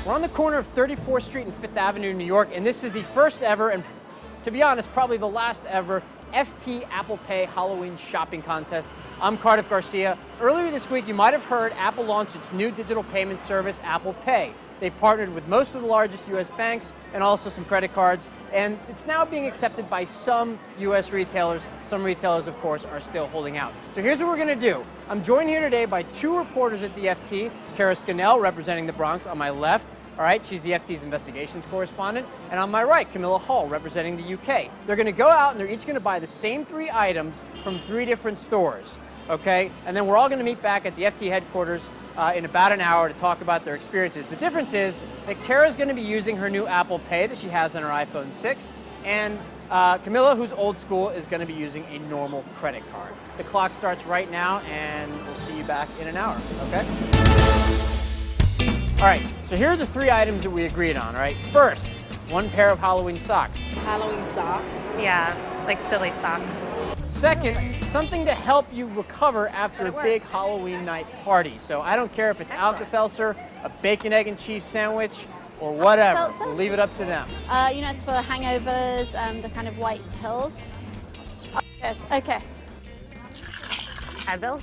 We're on the corner of 34th Street and 5th Avenue, New York, and this is the first ever, and to be honest, probably the last ever, FT Apple Pay Halloween shopping contest. I'm Cardiff Garcia. Earlier this week, you might have heard Apple launched its new digital payment service, Apple Pay. They partnered with most of the largest U.S. banks and also some credit cards, and it's now being accepted by some U.S. retailers. Some retailers, of course, are still holding out. So here's what we're going to do. I'm joined here today by two reporters at the FT, Scannell, representing the Bronx on my left. All right, she's the FT's investigations correspondent. And on my right, Camilla, representing the UK. They're going to go out and they're each going to buy the same 3 items from 3 different stores, okay? And then we're all going to meet back at the FT headquarters in about an hour to talk about their experiences. The difference is that Kara's going to be using her new Apple Pay that she has on her iPhone 6, and Camilla, who's old school, is going to be using a normal credit card. The clock starts right now, and we'll see you back in an hour, okay? All right, so here are the 3 items that we agreed on, all right? First, 1 pair of Halloween socks. Halloween socks? Yeah, like silly socks. Second, something to help you recover after a big Halloween night party. So I don't care if it's Alka-Seltzer, a bacon, egg, and cheese sandwich, or whatever. We'll leave it up to them. You know, it's for hangovers, the kind of white pills. Oh, yes, okay. Advil?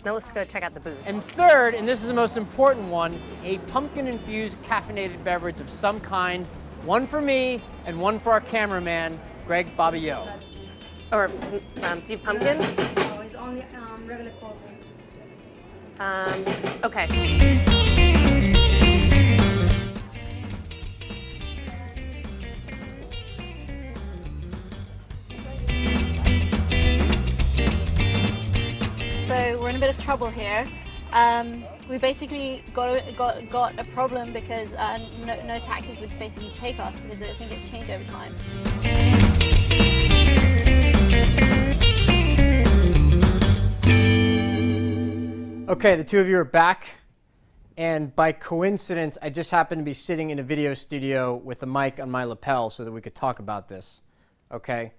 Now let's go check out the booth. And third, and this is the most important one, a pumpkin-infused caffeinated beverage of some kind. 1 for me and 1 for our cameraman, Greg Babio. Or do you have pumpkin? No, it's only regular coffee. Okay. So we're in a bit of trouble here. We basically got a problem because no taxis would basically take us because I think it's changed over time. Okay, the 2 of you are back, and by coincidence, I just happened to be sitting in a video studio with a mic on my lapel so that we could talk about this, okay?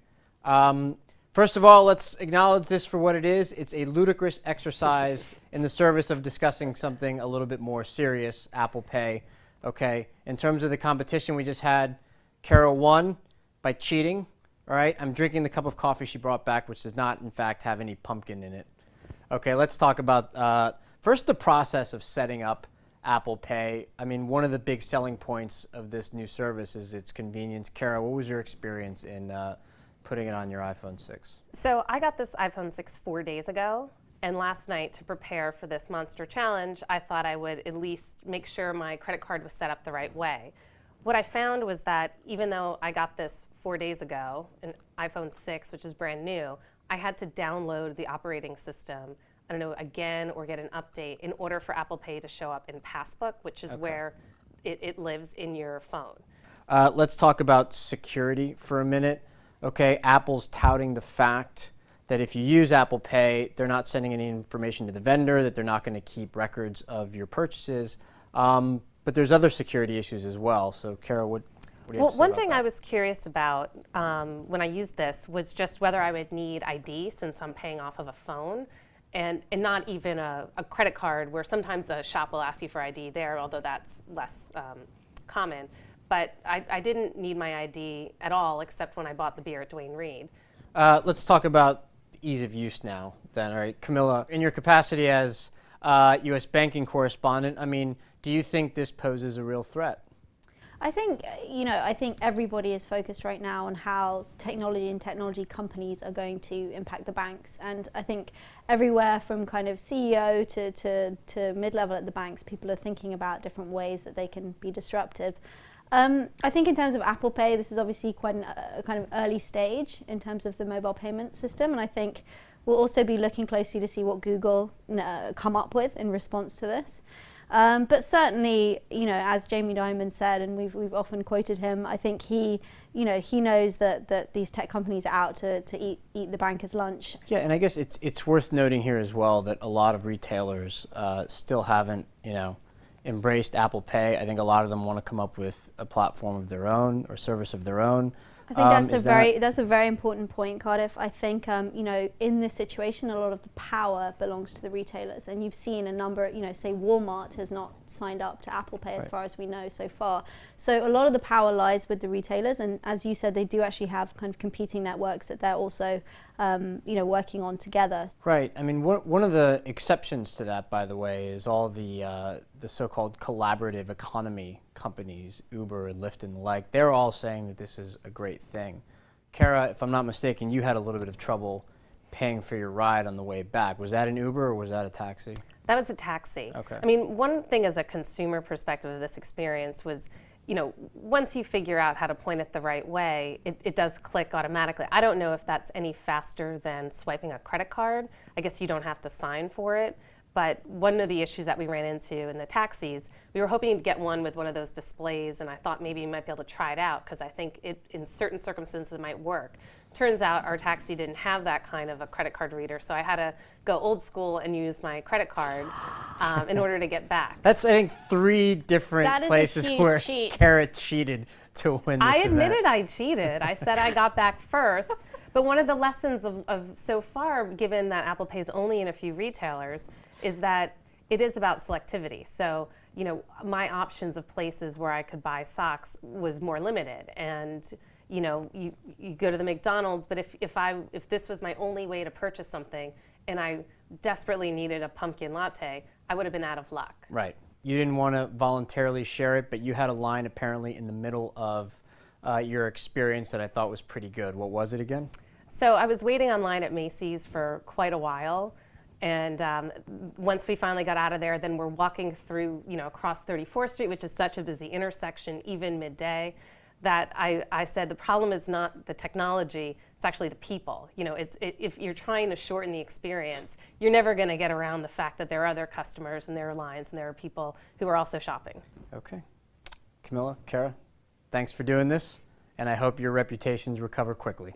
First of all, let's acknowledge this for what it is. It's a ludicrous exercise in the service of discussing something a little bit more serious, Apple Pay, okay? In terms of the competition we just had, Kara won by cheating, all right? I'm drinking the cup of coffee she brought back, which does not, in fact, have any pumpkin in it. Okay, let's talk about first the process of setting up Apple Pay. I mean, one of the big selling points of this new service is its convenience. Kara, what was your experience in putting it on your iPhone 6? So I got this iPhone 6 4 days ago, and last night to prepare for this monster challenge, I thought I would at least make sure my credit card was set up the right way. What I found was that even though I got this 4 days ago, an iPhone 6, which is brand new, I had to download the operating system, I don't know, again, or get an update in order for Apple Pay to show up in Passbook, which is where it lives in your phone. Let's talk about security for a minute. Okay, Apple's touting the fact that if you use Apple Pay, they're not sending any information to the vendor, that they're not going to keep records of your purchases. But there's other security issues as well. So, Kara, what do you have to say One about thing that? I was curious about when I used this was just whether I would need ID since I'm paying off of a phone and not even a credit card where sometimes the shop will ask you for ID there, although that's less common. But I didn't need my ID at all except when I bought the beer at Duane Reade. Let's talk about ease of use now then. All right, Camilla, in your capacity as U.S. banking correspondent, I mean, do you think this poses a real threat? I think, you know, I think everybody is focused right now on how technology and technology companies are going to impact the banks. And I think everywhere from kind of CEO to mid-level at the banks, people are thinking about different ways that they can be disruptive. I think in terms of Apple Pay, this is obviously quite a kind of early stage in terms of the mobile payment system. And I think we'll also be looking closely to see what Google come up with in response to this. But certainly, you know, as Jamie Dimon said, and we've often quoted him, I think he knows that these tech companies are out to eat the bankers' lunch. Yeah, and I guess it's worth noting here as well that a lot of retailers still haven't, embraced Apple Pay. I think a lot of them want to come up with a platform of their own or service of their own. I think that's a very important point, Cardiff. I think you know, in this situation, a lot of the power belongs to the retailers, and you've seen a number. You know, say Walmart has not signed up to Apple Pay as far as we know so far. So a lot of the power lies with the retailers, and as you said, they do actually have kind of competing networks that they're also you know, working on together. Right. I mean, one of the exceptions to that, by the way, is all the so-called collaborative economy companies, Uber, Lyft, and the like. They're all saying that this is a great thing. Kara, if I'm not mistaken, you had a little bit of trouble paying for your ride on the way back. Was that an Uber or was that a taxi? That was a taxi. Okay. I mean, one thing as a consumer perspective of this experience was, you know, once you figure out how to point it the right way, it does click automatically. I don't know if that's any faster than swiping a credit card. I guess you don't have to sign for it. But one of the issues that we ran into in the taxis, we were hoping to get one with one of those displays, and I thought maybe you might be able to try it out because I think it, in certain circumstances, it might work. Turns out our taxi didn't have that kind of a credit card reader, so I had to go old school and use my credit card in order to get back. That's, I think, 3 different places where Kara cheated to win this I admitted event. I cheated. I said I got back first. But one of the lessons of so far, given that Apple Pay is only in a few retailers, is that it is about selectivity. So, you know, my options of places where I could buy socks was more limited. And, you know, you go to the McDonald's, but if this was my only way to purchase something and I desperately needed a pumpkin latte, I would have been out of luck. Right. You didn't want to voluntarily share it, but you had a line apparently in the middle of your experience that I thought was pretty good. What was it again? So I was waiting online at Macy's for quite a while. And once we finally got out of there, then we're walking through, you know, across 34th Street, which is such a busy intersection, even midday, that I said the problem is not the technology, it's actually the people. You know, if you're trying to shorten the experience, you're never going to get around the fact that there are other customers and there are lines and there are people who are also shopping. Okay. Camilla, Kara, thanks for doing this, and I hope your reputations recover quickly.